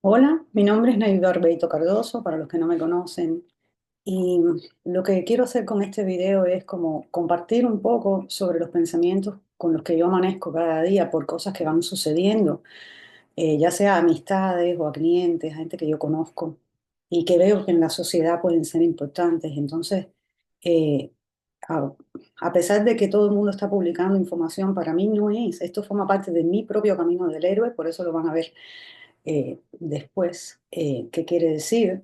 Hola, mi nombre es Naidor Beito Cardoso, para los que no me conocen, y lo que quiero hacer con este video es como compartir un poco sobre los pensamientos con los que yo amanezco cada día por cosas que van sucediendo, ya sea a amistades o a clientes, a gente que yo conozco y que veo que en la sociedad pueden ser importantes. Entonces, eh, a, a pesar de que todo el mundo está publicando información, para mí no es, esto forma parte de mi propio camino del héroe, por eso lo van a ver después. ¿Qué quiere decir?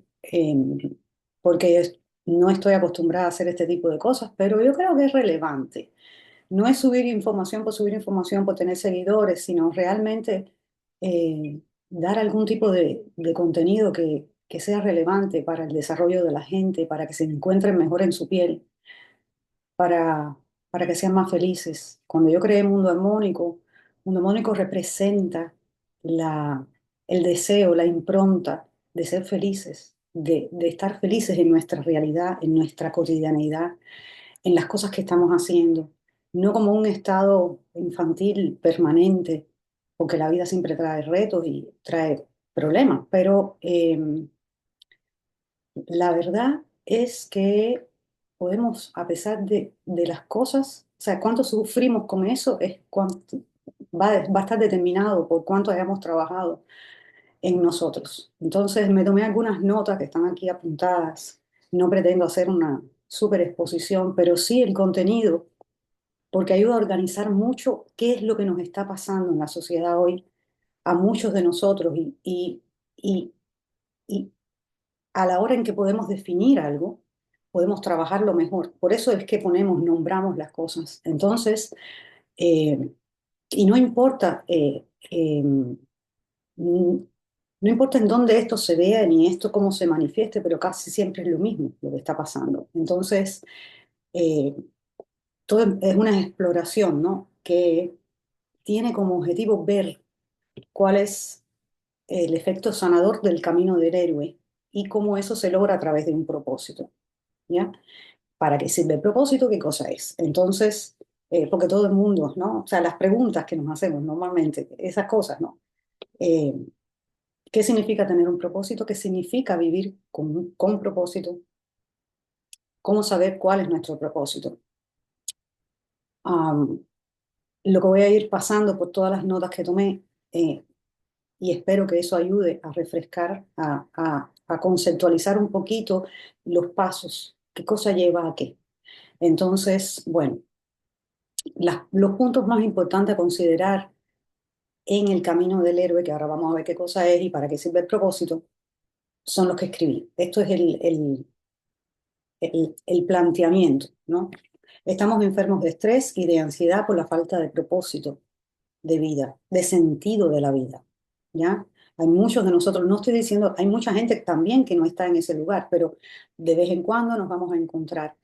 Porque no estoy acostumbrada a hacer este tipo de cosas, pero yo creo que es relevante. No es subir información, por tener seguidores, sino realmente dar algún tipo de contenido que sea relevante para el desarrollo de la gente, para que se encuentren mejor en su piel, para, para que sean más felices. Cuando yo creé Mundo Armónico representa la, el deseo, la impronta de ser felices, de estar felices en nuestra realidad, en nuestra cotidianeidad, en las cosas que estamos haciendo, no como un estado infantil permanente, porque la vida siempre trae retos y trae problemas, pero la verdad es que podemos, a pesar de las cosas, o sea, cuánto sufrimos con eso es va a estar determinado por cuánto hayamos trabajado en nosotros. Entonces me tomé algunas notas que están aquí apuntadas. No pretendo hacer una super exposición, pero sí el contenido, porque ayuda a organizar mucho qué es lo que nos está pasando en la sociedad hoy a muchos de nosotros y, y a la hora en que podemos definir algo, podemos trabajarlo mejor. Por eso es que nombramos las cosas. Entonces, eh, y no importa, no importa en dónde esto se vea ni esto cómo se manifieste, pero casi siempre es lo mismo lo que está pasando. Entonces, eh, todo es una exploración, ¿no? Que tiene como objetivo ver cuál es el efecto sanador del camino del héroe y cómo eso se logra a través de un propósito, ¿ya? ¿Para qué sirve el propósito? ¿Qué cosa es? Entonces, porque todo el mundo, ¿no? O sea, las preguntas que nos hacemos normalmente, esas cosas, ¿no? Eh, ¿Qué significa tener un propósito? ¿Qué significa vivir con propósito? ¿Cómo saber cuál es nuestro propósito? Am, lo que voy a ir pasando por todas las notas que tomé, y espero que eso ayude a refrescar, a conceptualizar un poquito los pasos, qué cosa lleva a qué. Entonces, bueno, los puntos más importantes a considerar en el camino del héroe, que ahora vamos a ver qué cosa es y para qué sirve el propósito, son los que escribí. Esto es el planteamiento, ¿no? Estamos enfermos de estrés y de ansiedad por la falta de propósito de vida, de sentido de la vida, ¿ya? Hay muchos de nosotros, no estoy diciendo, hay mucha gente también que no está en ese lugar, pero de vez en cuando nos vamos a encontrar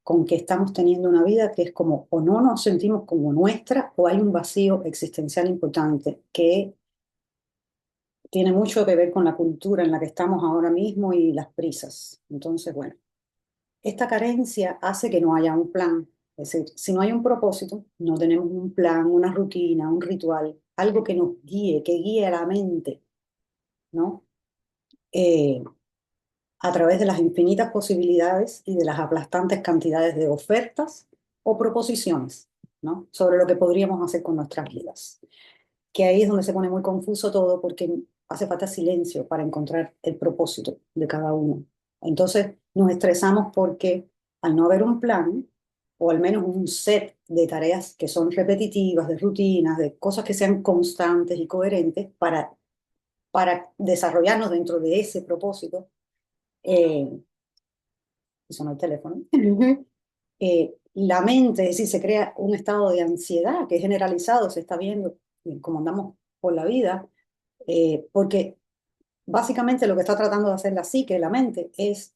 con que estamos teniendo una vida que es como o no nos sentimos como nuestra o hay un vacío existencial importante que tiene mucho que ver con la cultura en la que estamos ahora mismo y las prisas. Entonces, bueno, esta carencia hace que no haya un plan. Es decir, si no hay un propósito, no tenemos un plan, una rutina, un ritual, algo que nos guíe, que guíe a la mente, ¿no? Eh, a través de las infinitas posibilidades y de las aplastantes cantidades de ofertas o proposiciones, ¿no? Sobre lo que podríamos hacer con nuestras vidas. Que ahí es donde se pone muy confuso todo porque hace falta silencio para encontrar el propósito de cada uno. Entonces nos estresamos porque al no haber un plan, o al menos un set de tareas que son repetitivas, de rutinas, de cosas que sean constantes y coherentes para desarrollarnos dentro de ese propósito, eh, y sonó el teléfono, la mente, es decir, se crea un estado de ansiedad que es generalizado, se está viendo cómo andamos por la vida, porque básicamente lo que está tratando de hacer la psique, la mente, es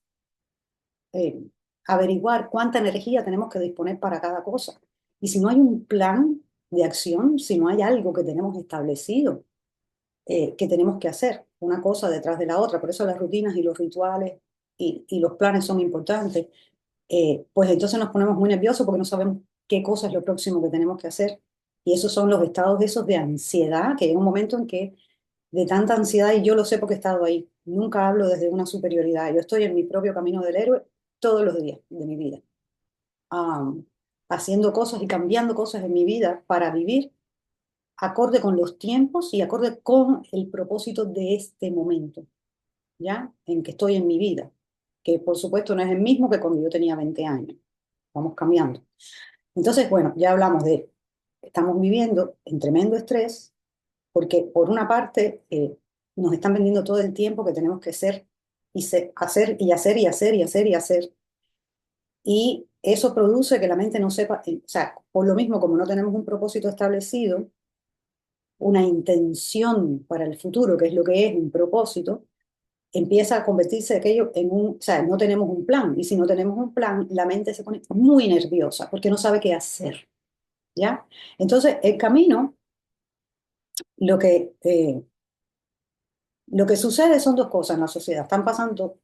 eh, averiguar cuánta energía tenemos que disponer para cada cosa. Y si no hay un plan de acción, si no hay algo que tenemos establecido, que tenemos que hacer, una cosa detrás de la otra, por eso las rutinas y los rituales y los planes son importantes, pues entonces nos ponemos muy nerviosos porque no sabemos qué cosa es lo próximo que tenemos que hacer. Y esos son los estados esos de ansiedad, que hay un momento en que de tanta ansiedad y yo lo sé porque he estado ahí. Nunca hablo desde una superioridad. Yo estoy en mi propio camino del héroe todos los días de mi vida, am, haciendo cosas y cambiando cosas en mi vida para vivir acorde con los tiempos y acorde con el propósito de este momento, ¿ya? En que estoy en mi vida, que por supuesto no es el mismo que cuando yo tenía 20 años. Vamos cambiando. Entonces, bueno, ya hablamos de, estamos viviendo en tremendo estrés, porque por una parte nos están vendiendo todo el tiempo que tenemos que ser y hacer y hacer y hacer y hacer y hacer. Y eso produce que la mente no sepa, o sea, por lo mismo como no tenemos un propósito establecido, una intención para el futuro, que es lo que es un propósito, empieza a convertirse aquello en un, o sea, no tenemos un plan. Y si no tenemos un plan, la mente se pone muy nerviosa porque no sabe qué hacer, ¿ya? Entonces, el camino, lo que, eh, lo que sucede son dos cosas en la sociedad. Están pasando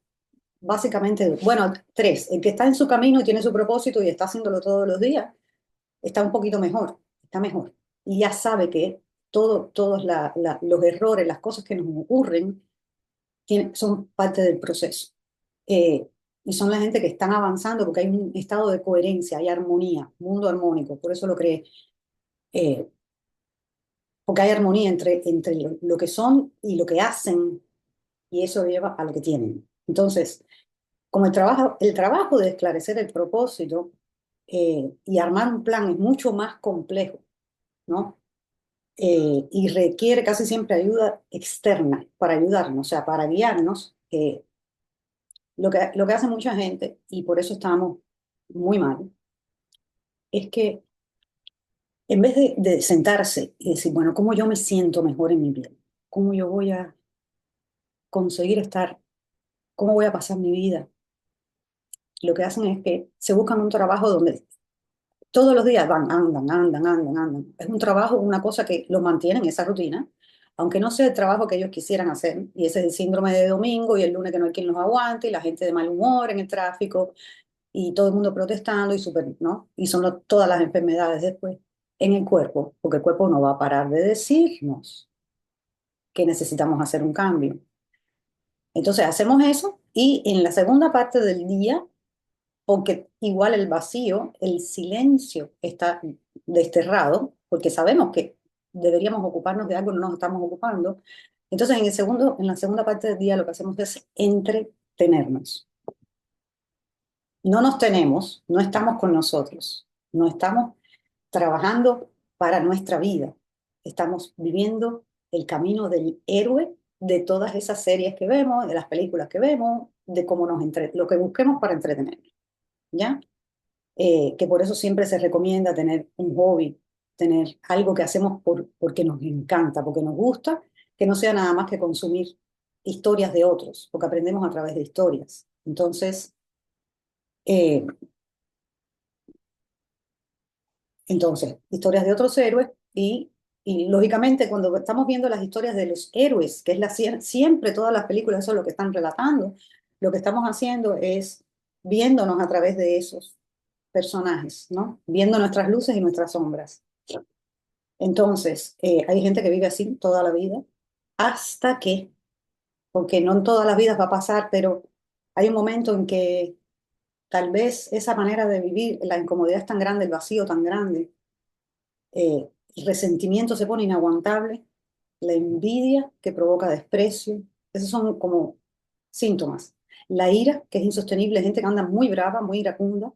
básicamente, bueno, tres. El que está en su camino y tiene su propósito y está haciéndolo todos los días, está un poquito mejor, está mejor. Y ya sabe que todos los errores, las cosas que nos ocurren, son parte del proceso. Eh, y son la gente que están avanzando porque hay un estado de coherencia, hay armonía, mundo armónico, por eso lo creé. Eh, Porque hay armonía entre lo que son y lo que hacen, y eso lleva a lo que tienen. Entonces, como el trabajo de esclarecer el propósito y armar un plan es mucho más complejo, ¿no? Y requiere casi siempre ayuda externa para ayudarnos, o sea, para guiarnos. Lo que hace mucha gente, y por eso estamos muy mal, es que en vez de sentarse y decir, bueno, ¿cómo yo me siento mejor en mi vida? ¿Cómo yo voy a conseguir estar? ¿Cómo voy a pasar mi vida? Lo que hacen es que se buscan un trabajo donde todos los días van, andan, andan, andan, andan. Es un trabajo, una cosa que los mantiene en esa rutina, aunque no sea el trabajo que ellos quisieran hacer. Y ese es el síndrome de domingo y el lunes que no hay quien los aguante y la gente de mal humor en el tráfico y todo el mundo protestando y súper, ¿no? Y son todas las enfermedades después en el cuerpo, porque el cuerpo no va a parar de decirnos que necesitamos hacer un cambio. Entonces hacemos eso y en la segunda parte del día, porque igual el vacío, el silencio está desterrado, porque sabemos que deberíamos ocuparnos de algo, no nos estamos ocupando. Entonces en la segunda parte del día lo que hacemos es entretenernos. No nos tenemos, no estamos con nosotros, no estamos trabajando para nuestra vida. Estamos viviendo el camino del héroe de todas esas series que vemos, de las películas que vemos, de cómo lo que busquemos para entretenernos, ¿ya? Que por eso siempre se recomienda tener un hobby, tener algo que hacemos porque nos encanta, porque nos gusta, que no sea nada más que consumir historias de otros, porque aprendemos a través de historias. Eh, entonces, historias de otros héroes y lógicamente cuando estamos viendo las historias de los héroes, que es siempre todas las películas, eso es lo que están relatando, lo que estamos haciendo es viéndonos a través de esos personajes, ¿no? Viendo nuestras luces y nuestras sombras. Entonces, hay gente que vive así toda la vida, hasta que, porque no en todas las vidas va a pasar, pero hay un momento en que tal vez esa manera de vivir, la incomodidad es tan grande, el vacío tan grande, el resentimiento se pone inaguantable, la envidia que provoca desprecio, esos son como síntomas. La ira, que es insostenible, gente que anda muy brava, muy iracunda,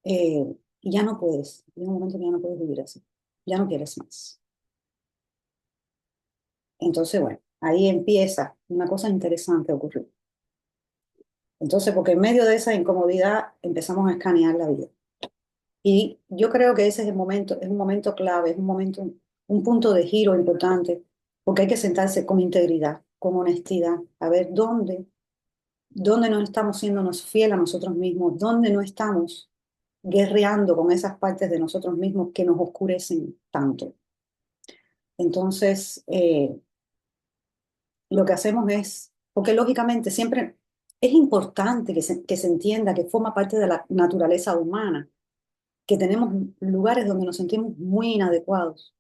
y ya no puedes, hay un momento que ya no puedes vivir así, ya no quieres más. Entonces, bueno, ahí empieza una cosa interesante a ocurrir. Entonces, porque en medio de esa incomodidad empezamos a escanear la vida. Y yo creo que ese es el momento, es un momento clave, es un punto de giro importante, porque hay que sentarse con integridad, con honestidad, a ver dónde no estamos siéndonos fiel a nosotros mismos, dónde no estamos guerreando con esas partes de nosotros mismos que nos oscurecen tanto. Entonces, lo que hacemos es, porque lógicamente siempre es importante que se entienda que forma parte de la naturaleza humana, que tenemos lugares donde nos sentimos muy inadecuados,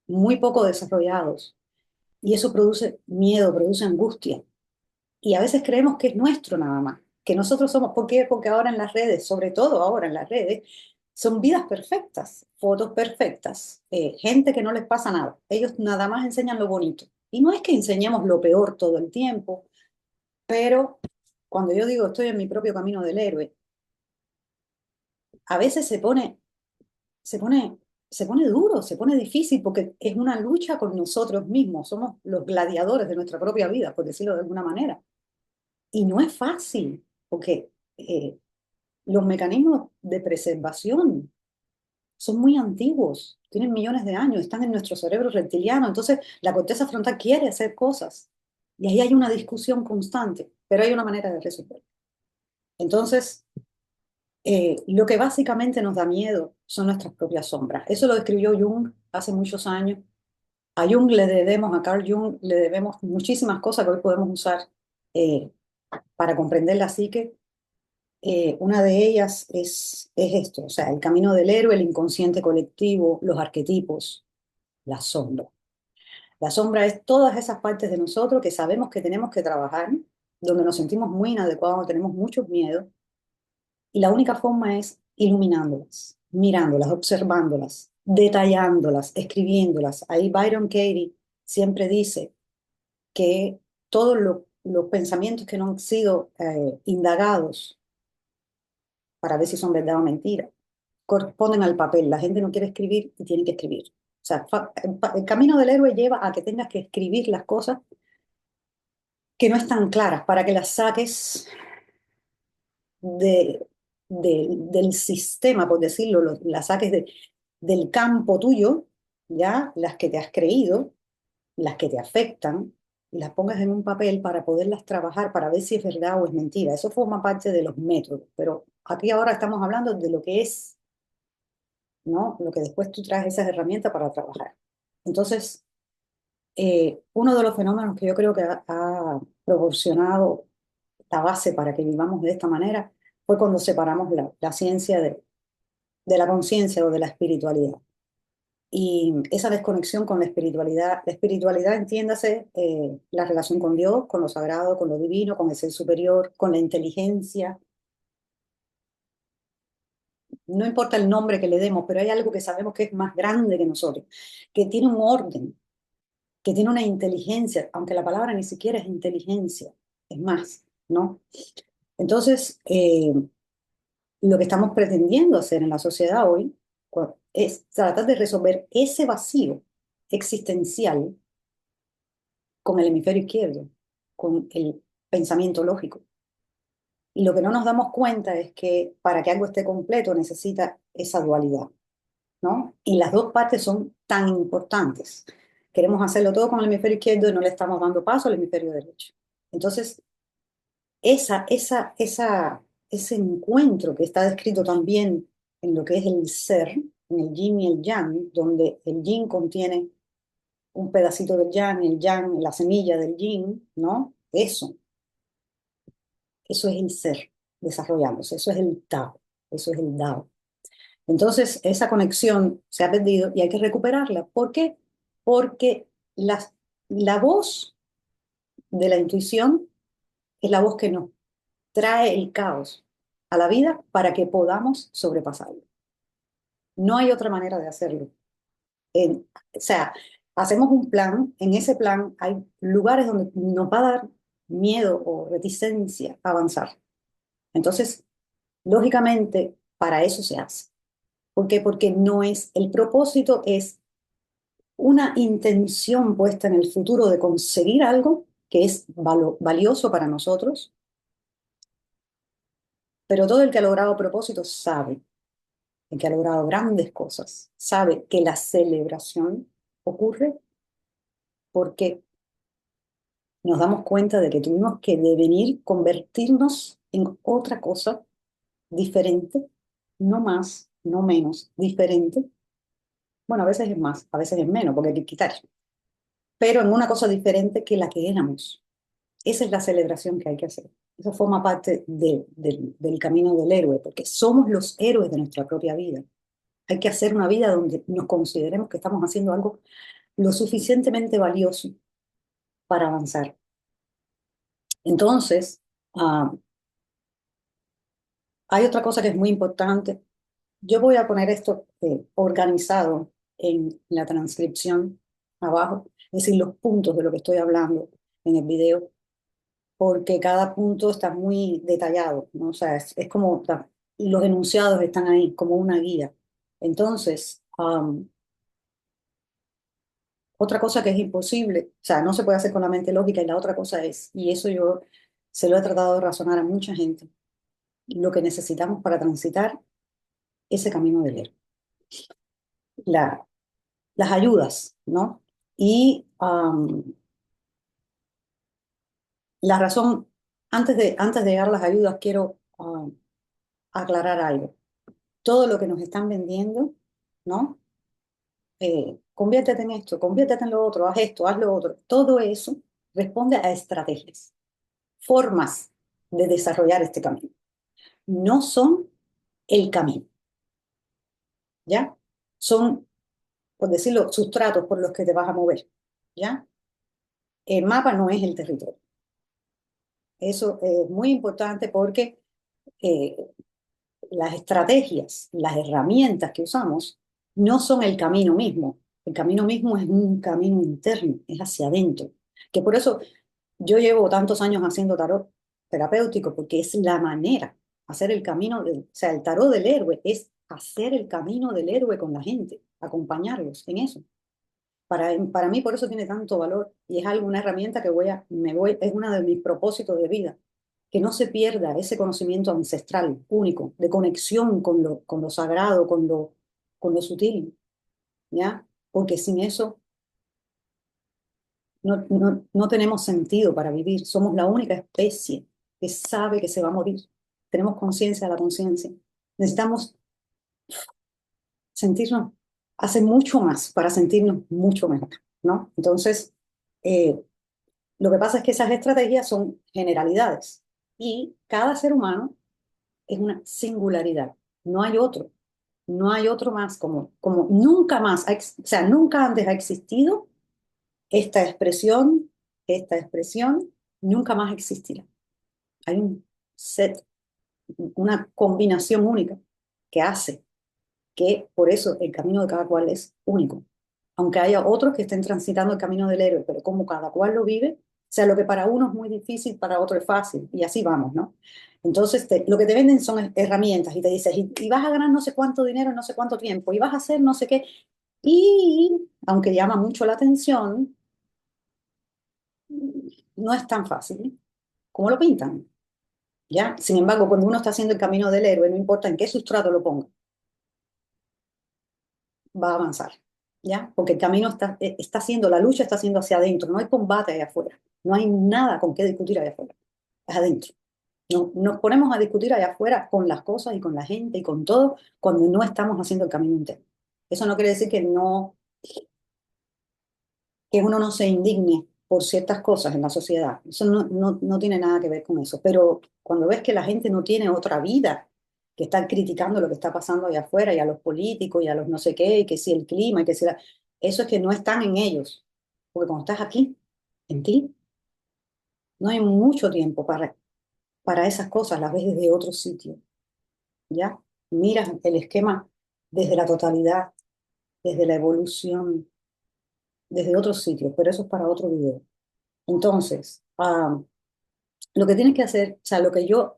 muy poco desarrollados, Y eso produce miedo, produce angustia. Y a veces creemos que es nuestro nada más, que nosotros somos, ¿por qué? Porque ahora en las redes, sobre todo ahora en las redes, son vidas perfectas, fotos perfectas, gente que no les pasa nada. Ellos nada más enseñan lo bonito. Y no es que enseñemos lo peor todo el tiempo, pero cuando yo digo estoy en mi propio camino del héroe, a veces se pone, se pone duro, se pone difícil porque es una lucha con nosotros mismos. Somos los gladiadores de nuestra propia vida, por decirlo de alguna manera. Y no es fácil, porque los mecanismos de preservación son muy antiguos, tienen millones de años, están en nuestro cerebro reptiliano. Entonces, la corteza frontal quiere hacer cosas. Y ahí hay una discusión constante, pero hay una manera de resolver. Entonces, lo que básicamente nos da miedo son nuestras propias sombras. Eso lo describió Jung hace muchos años. A Jung le debemos, a Carl Jung le debemos muchísimas cosas que hoy podemos usar eh, para comprender la psique. Una de ellas es esto, o sea, el camino del héroe, el inconsciente colectivo, los arquetipos, la sombra. La sombra es todas esas partes de nosotros que sabemos que tenemos que trabajar, donde nos sentimos muy inadecuados, tenemos muchos miedos, y la única forma es iluminándolas, mirándolas, observándolas, detallándolas, escribiéndolas. Ahí Byron Katie siempre dice que todos los pensamientos que no han sido indagados para ver si son verdad o mentira, corresponden al papel. La gente no quiere escribir y tiene que escribir. O sea, el camino del héroe lleva a que tengas que escribir las cosas que no están claras para que las saques de, del sistema, por decirlo, las saques del campo tuyo, ya las que te has creído, las que te afectan, y las pongas en un papel para poderlas trabajar, para ver si es verdad o es mentira. Eso forma parte de los métodos, pero aquí ahora estamos hablando de lo que es, ¿no? Lo que después tú traes esas herramientas para trabajar. Entonces, uno de los fenómenos que yo creo que ha proporcionado la base para que vivamos de esta manera fue cuando separamos la ciencia de la conciencia o de la espiritualidad. Y esa desconexión con la espiritualidad entiéndase la relación con Dios, con lo sagrado, con lo divino, con el ser superior, con la inteligencia. No importa el nombre que le demos, pero hay algo que sabemos que es más grande que nosotros, que tiene un orden, que tiene una inteligencia, aunque la palabra ni siquiera es inteligencia, es más, ¿no? Entonces, lo que estamos pretendiendo hacer en la sociedad hoy es tratar de resolver ese vacío existencial con el hemisferio izquierdo, con el pensamiento lógico. Y lo que no nos damos cuenta es que para que algo esté completo necesita esa dualidad, ¿no? Y las dos partes son tan importantes. Queremos hacerlo todo con el hemisferio izquierdo y no le estamos dando paso al hemisferio derecho. Entonces, ese encuentro que está descrito también en lo que es el ser, en el yin y el yang, donde el yin contiene un pedacito del yang, el yang, la semilla del yin, ¿no? Eso es el ser desarrollándose, eso es el Tao, eso es el Dao. Entonces, esa conexión se ha perdido y hay que recuperarla. ¿Por qué? Porque la voz de la intuición es la voz que nos trae el caos a la vida para que podamos sobrepasarlo. No hay otra manera de hacerlo. O sea, hacemos un plan, en ese plan hay lugares donde nos va a dar miedo o reticencia a avanzar. Entonces, lógicamente, para eso se hace. ¿Por qué? Porque no es, el propósito es una intención puesta en el futuro de conseguir algo que es valioso para nosotros, pero todo el que ha logrado propósitos sabe, el que ha logrado grandes cosas, sabe que la celebración ocurre porque nos damos cuenta de que tuvimos que devenir, convertirnos en otra cosa diferente, no más, no menos, diferente. Bueno, a veces es más, a veces es menos, porque hay que quitar, pero en una cosa diferente que la que éramos. Esa es la celebración que hay que hacer. Eso forma parte del camino del héroe, porque somos los héroes de nuestra propia vida. Hay que hacer una vida donde nos consideremos que estamos haciendo algo lo suficientemente valioso para avanzar. Entonces, ah, hay otra cosa que es muy importante. Yo voy a poner esto organizado en la transcripción abajo, es decir, los puntos de lo que estoy hablando en el video, porque cada punto está muy detallado, ¿no? O sea, es como los enunciados están ahí como una guía. Entonces, otra cosa que es imposible, o sea, no se puede hacer con la mente lógica y la otra cosa es, y eso yo se lo he tratado de razonar a mucha gente, lo que necesitamos para transitar ese camino del héroe. La, las ayudas, ¿no? Y la razón, antes de llegar a las ayudas, quiero aclarar algo. Todo lo que nos están vendiendo, ¿no? Conviértete en esto, conviértete en lo otro, haz esto, haz lo otro. Todo eso responde a estrategias, formas de desarrollar este camino. No son el camino, ¿ya? Son, por decirlo, sustratos por los que te vas a mover, ¿ya? El mapa no es el territorio. Eso es muy importante porque eh, las estrategias, las herramientas que usamos no son el camino mismo. El camino mismo es un camino interno, es hacia adentro. Que por eso yo llevo tantos años haciendo tarot terapéutico, porque es la manera, hacer el camino, o sea, el tarot del héroe es hacer el camino del héroe con la gente, acompañarlos en eso. Para mí por eso tiene tanto valor y es algo, una herramienta que es uno de mis propósitos de vida, que no se pierda ese conocimiento ancestral único, de conexión con lo sagrado, con lo sutil, ¿ya? Porque sin eso no tenemos sentido para vivir. Somos la única especie que sabe que se va a morir. Tenemos conciencia de la conciencia. Necesitamos sentirnos, hacer mucho más para sentirnos mucho mejor, ¿no? Entonces, eh, lo que pasa es que esas estrategias son generalidades y cada ser humano es una singularidad. No hay otro. No hay otro más como nunca más, o sea, nunca antes ha existido esta expresión, esta expresión, nunca más existirá. Hay un set, una combinación única que hace que por eso el camino de cada cual es único. Aunque haya otros que estén transitando el camino del héroe, pero como cada cual lo vive, o sea, lo que para uno es muy difícil, para otro es fácil, y así vamos, ¿no? Entonces, lo que te venden son herramientas y te dices, y vas a ganar no sé cuánto dinero en no sé cuánto tiempo, y vas a hacer no sé qué, y aunque llama mucho la atención, no es tan fácil como lo pintan, ¿ya? Sin embargo, cuando uno está haciendo el camino del héroe, no importa en qué sustrato lo ponga, va a avanzar, ¿ya? Porque el camino está haciendo, la lucha está haciendo hacia adentro, no hay combate allá afuera, no hay nada con qué discutir allá afuera, es adentro. No, nos ponemos a discutir allá afuera con las cosas y con la gente y con todo cuando no estamos haciendo el camino interno. Eso no quiere decir que uno no se indigne por ciertas cosas en la sociedad. Eso no tiene nada que ver con eso. Pero cuando ves que la gente no tiene otra vida, que están criticando lo que está pasando allá afuera y a los políticos y a los no sé qué, y que si el clima, y que si eso es que no están en ellos. Porque cuando estás aquí, en ti, no hay mucho tiempo para esas cosas, las ves desde otro sitio, ¿ya? Miras el esquema desde la totalidad, desde la evolución, desde otros sitios, pero eso es para otro video. Entonces, lo que tienes que hacer, o sea,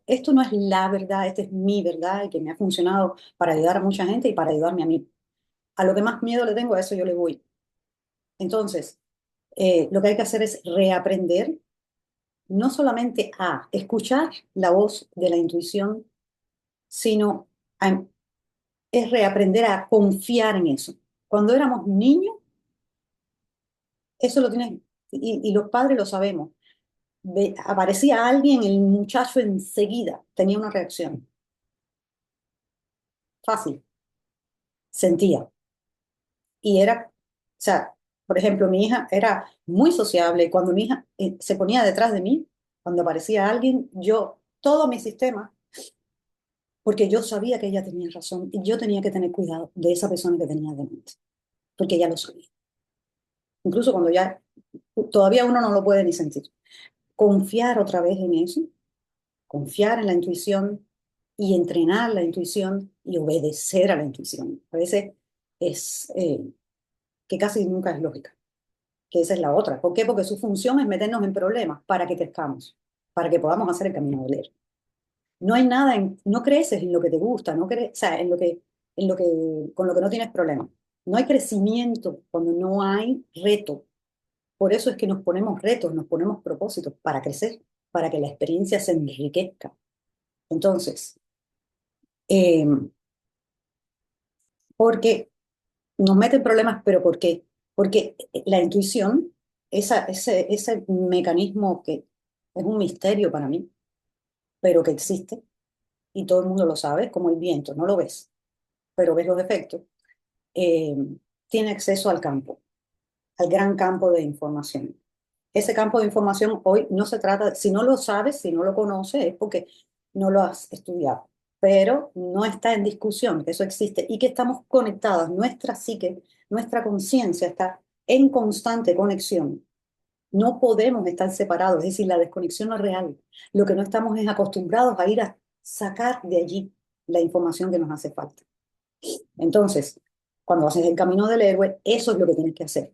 esto no es la verdad, esta es mi verdad y que me ha funcionado para ayudar a mucha gente y para ayudarme a mí. A lo que más miedo le tengo, a eso yo le voy. Entonces, lo que hay que hacer es reaprender, no solamente a escuchar la voz de la intuición, sino a, es reaprender a confiar en eso. Cuando éramos niños, eso lo tienes, y los padres lo sabemos. Aparecía alguien, el muchacho enseguida tenía una reacción fácil, sentía. Y era, o sea, por ejemplo, mi hija era muy sociable y cuando mi hija se ponía detrás de mí, cuando aparecía alguien, todo mi sistema, porque yo sabía que ella tenía razón y yo tenía que tener cuidado de esa persona que tenía delante, porque ella lo sabía. Incluso cuando ya todavía uno no lo puede ni sentir. Confiar otra vez en eso, confiar en la intuición y entrenar la intuición y obedecer a la intuición. A veces es que casi nunca es lógica, que esa es la otra. ¿Por qué? Porque su función es meternos en problemas para que crezcamos, para que podamos hacer el camino del héroe. No hay nada, no creces en lo que te gusta, no o sea, con lo que no tienes problema. No hay crecimiento cuando no hay reto. Por eso es que nos ponemos retos, nos ponemos propósitos para crecer, para que la experiencia se enriquezca. Entonces, eh, porque nos meten problemas, pero ¿por qué? Porque la intuición, ese mecanismo que es un misterio para mí, pero que existe y todo el mundo lo sabe, es como el viento, no lo ves, pero ves los efectos, eh, tiene acceso al campo, al gran campo de información. Ese campo de información hoy no se trata, si no lo sabes, si no lo conoces, es porque no lo has estudiado, pero no está en discusión que eso existe y que estamos conectadas, nuestra psique, nuestra conciencia está en constante conexión. No podemos estar separados, es decir, la desconexión no es real. Lo que no estamos es acostumbrados a ir a sacar de allí la información que nos hace falta. Entonces, cuando haces el camino del héroe, eso es lo que tienes que hacer.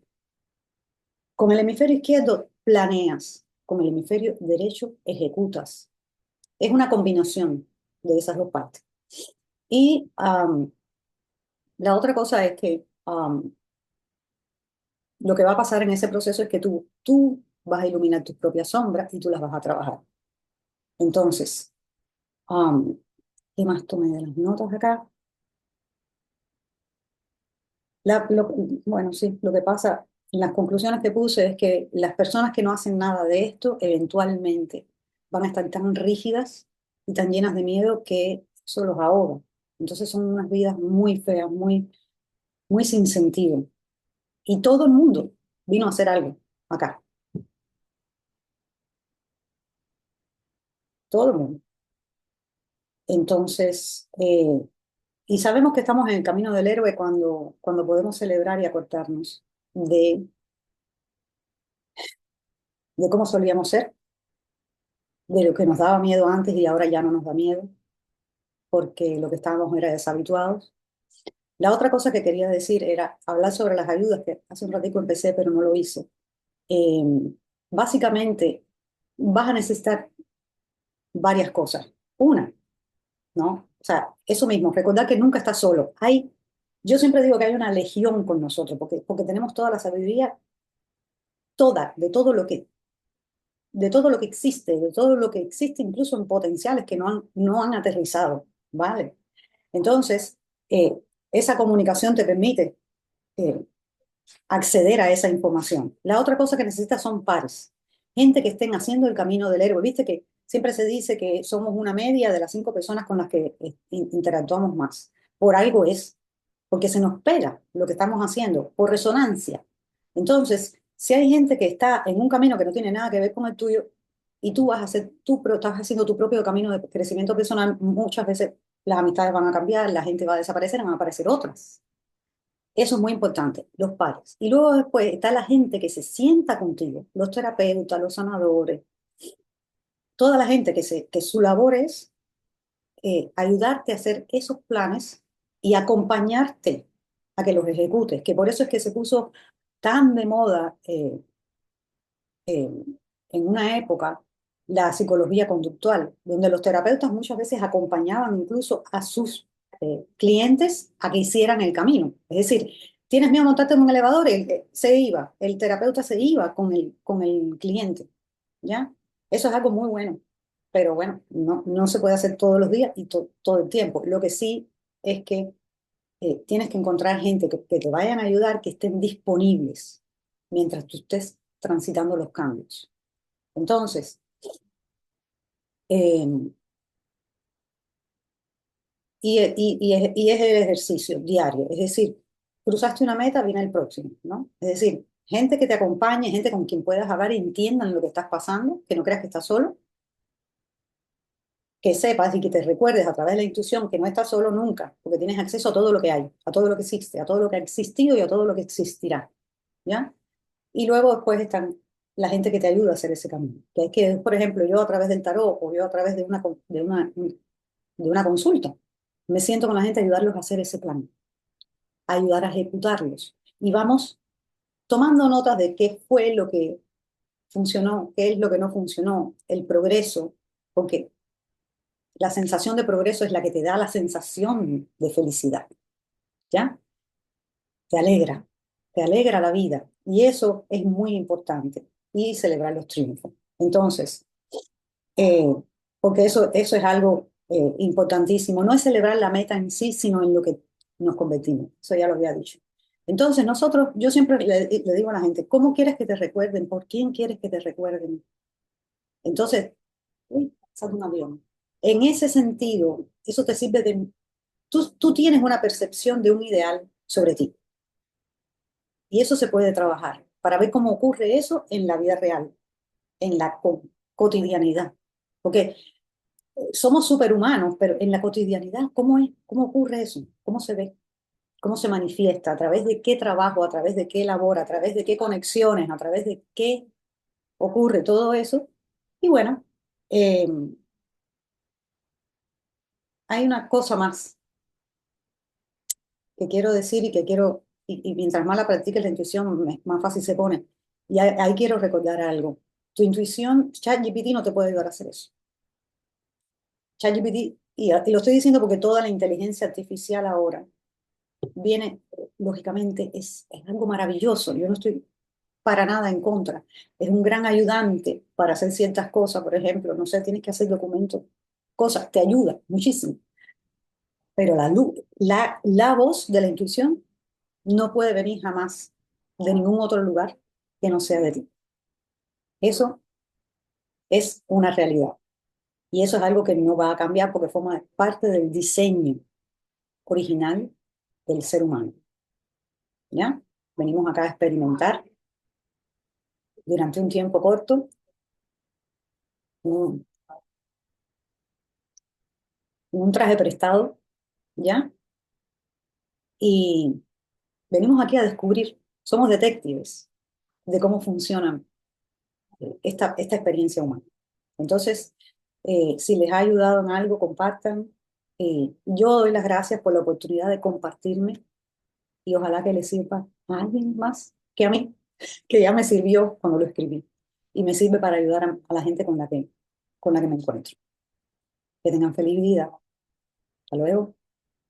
Con el hemisferio izquierdo planeas, con el hemisferio derecho ejecutas. Es una combinación de esas dos partes. Y la otra cosa es que lo que va a pasar en ese proceso es que tú vas a iluminar tus propias sombras y tú las vas a trabajar. Entonces, um, ¿qué más tomé de las notas acá? Bueno, sí, lo que pasa, las conclusiones que puse es que las personas que no hacen nada de esto, eventualmente van a estar tan rígidas y tan llenas de miedo que eso los ahoga. Entonces son unas vidas muy feas, muy sin sentido. Y todo el mundo vino a hacer algo acá, todo el mundo. Entonces, y sabemos que estamos en el camino del héroe cuando podemos celebrar y acordarnos de cómo solíamos ser, de lo que nos daba miedo antes y ahora ya no nos da miedo, porque lo que estábamos era deshabituados. La otra cosa que quería decir era hablar sobre las ayudas, que hace un ratito empecé, pero no lo hice. Eh, Básicamente, vas a necesitar varias cosas. Una, ¿no? O sea, eso mismo, recordar que nunca estás solo. Yo siempre digo que hay una legión con nosotros, porque tenemos toda la sabiduría, toda, de todo lo que existe, de todo lo que existe incluso en potenciales que no han aterrizado, ¿vale? Entonces, esa comunicación te permite eh, acceder a esa información. La otra cosa que necesitas son pares, gente que estén haciendo el camino del héroe. Viste que siempre se dice que somos una media de las 5 personas con las que interactuamos más. Por algo es, porque se nos pega lo que estamos haciendo, por resonancia. Entonces, si hay gente que está en un camino que no tiene nada que ver con el tuyo y tú vas a hacer estás haciendo tu propio camino de crecimiento personal, muchas veces las amistades van a cambiar, la gente va a desaparecer, van a aparecer otras. Eso es muy importante, los pares. Y luego después está la gente que se sienta contigo, los terapeutas, los sanadores, toda la gente que su labor es ayudarte a hacer esos planes y acompañarte a que los ejecutes, que por eso es que se puso tan de moda eh, en una época la psicología conductual, donde los terapeutas muchas veces acompañaban incluso a sus clientes a que hicieran el camino. Es decir, tienes miedo a montarte en un elevador, se iba, el terapeuta se iba con el cliente, ¿ya? Eso es algo muy bueno, pero bueno, no se puede hacer todos los días y todo el tiempo. Lo que sí es que tienes que encontrar gente que te vayan a ayudar, que estén disponibles mientras tú estés transitando los cambios. Entonces, eh, y es el ejercicio diario, es decir, cruzaste una meta, viene el próximo, ¿no? Es decir, gente que te acompañe, gente con quien puedas hablar y entiendan lo que estás pasando, que no creas que estás solo, que sepas y que te recuerdes a través de la intuición que no estás solo nunca, porque tienes acceso a todo lo que hay, a todo lo que existe, a todo lo que ha existido y a todo lo que existirá, ¿ya? Y luego después están la gente que te ayuda a hacer ese camino. Que es que, por ejemplo, yo a través del tarot o yo a través de una consulta, me siento con la gente a ayudarlos a hacer ese plan, a ayudar a ejecutarlos. Y vamos tomando notas de qué fue lo que funcionó, qué es lo que no funcionó, el progreso, porque la sensación de progreso es la que te da la sensación de felicidad, ¿ya? Te alegra, te alegra la vida. Y eso es muy importante. Y celebrar los triunfos. Entonces, eh, porque eso es algo importantísimo. No es celebrar la meta en sí, sino en lo que nos convertimos. Eso ya lo había dicho. Entonces, nosotros, yo siempre le digo a la gente, ¿cómo quieres que te recuerden? ¿Por quién quieres que te recuerden? Entonces, uy, sale un avión. En ese sentido, eso te sirve de... Tú tienes una percepción de un ideal sobre ti. Y eso se puede trabajar para ver cómo ocurre eso en la vida real, en la cotidianidad. Porque somos superhumanos, pero en la cotidianidad, ¿cómo es? ¿Cómo ocurre eso? ¿Cómo se ve? ¿Cómo se manifiesta? ¿A través de qué trabajo? ¿A través de qué labor? ¿A través de qué conexiones? ¿A través de qué ocurre todo eso? Y bueno, eh, hay una cosa más que quiero decir y que quiero, y mientras más la practiques la intuición, más fácil se pone. Y ahí quiero recordar algo. Tu intuición, ChatGPT no te puede ayudar a hacer eso. ChatGPT, y lo estoy diciendo porque toda la inteligencia artificial ahora viene, lógicamente, es algo maravilloso. Yo no estoy para nada en contra. Es un gran ayudante para hacer ciertas cosas, por ejemplo, no sé, tienes que hacer documentos, cosas, te ayuda muchísimo. Pero la voz de la intuición no puede venir jamás de ningún otro lugar que no sea de ti. Eso es una realidad. Y eso es algo que no va a cambiar porque forma parte del diseño original del ser humano. ¿Ya? Venimos acá a experimentar durante un tiempo corto un, un traje prestado, ¿ya? Y venimos aquí a descubrir, somos detectives de cómo funciona esta experiencia humana. Entonces, si les ha ayudado en algo, compartan. Yo doy las gracias por la oportunidad de compartirme y ojalá que les sirva a alguien más que a mí, que ya me sirvió cuando lo escribí y me sirve para ayudar a la gente con la que me encuentro. Que tengan feliz vida. Hasta luego.